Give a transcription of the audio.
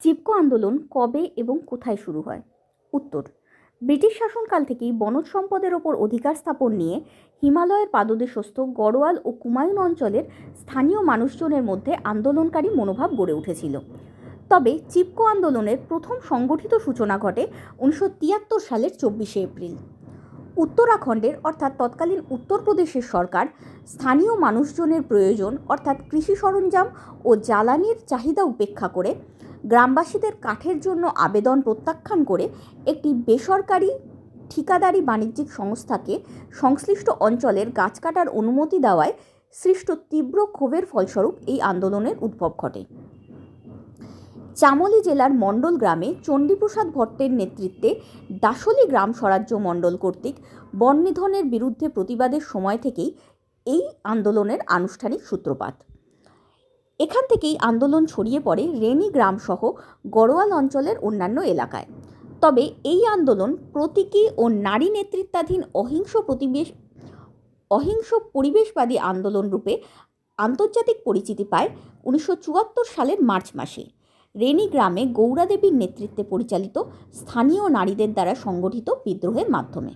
চিপকো আন্দোলন কবে এবং কোথায় শুরু হয়? উত্তর: ব্রিটিশ শাসনকাল থেকেই বনজ সম্পদের ওপর অধিকার স্থাপন নিয়ে হিমালয়ের পাদদেশস্থ গড়োয়াল ও কুমায়ুন অঞ্চলের স্থানীয় মানুষজনের মধ্যে আন্দোলনকারী মনোভাব গড়ে উঠেছিল। তবে চিপকো আন্দোলনের প্রথম সংগঠিত সূচনা ঘটে 1973 সালের 24শে এপ্রিল। উত্তরাখণ্ডের অর্থাৎ তৎকালীন উত্তরপ্রদেশের সরকার স্থানীয় মানুষজনের প্রয়োজন অর্থাৎ কৃষি সরঞ্জাম ও জ্বালানির চাহিদা উপেক্ষা করে গ্রামবাসীদের কাঠের জন্য আবেদন প্রত্যাখ্যান করে একটি বেসরকারি ঠিকাদারি বাণিজ্যিক সংস্থাকে সংশ্লিষ্ট অঞ্চলের গাছ কাটার অনুমতি দেওয়ায় সৃষ্ট তীব্র ক্ষোভের ফলস্বরূপ এই আন্দোলনের উদ্ভব ঘটে। চামোলি জেলার মণ্ডল গ্রামে চণ্ডীপ্রসাদ ভট্টের নেতৃত্বে দাসলি গ্রাম স্বরাজ্য মণ্ডল কর্তৃক বন নিধনের বিরুদ্ধে প্রতিবাদের সময় থেকেই এই আন্দোলনের আনুষ্ঠানিক সূত্রপাত। এখান থেকেই আন্দোলন ছড়িয়ে পড়ে রেনি গ্রাম সহ গড়োয়াল অঞ্চলের অন্যান্য এলাকায়। তবে এই আন্দোলন প্রতীকী ও নারী নেতৃত্বাধীন অহিংস পরিবেশবাদী আন্দোলন রূপে আন্তর্জাতিক পরিচিতি পায় 1974 সালের মার্চ মাসে রেনি গ্রামে গৌরা দেবীর নেতৃত্বে পরিচালিত স্থানীয় নারীদের দ্বারা সংগঠিত বিদ্রোহের মাধ্যমে।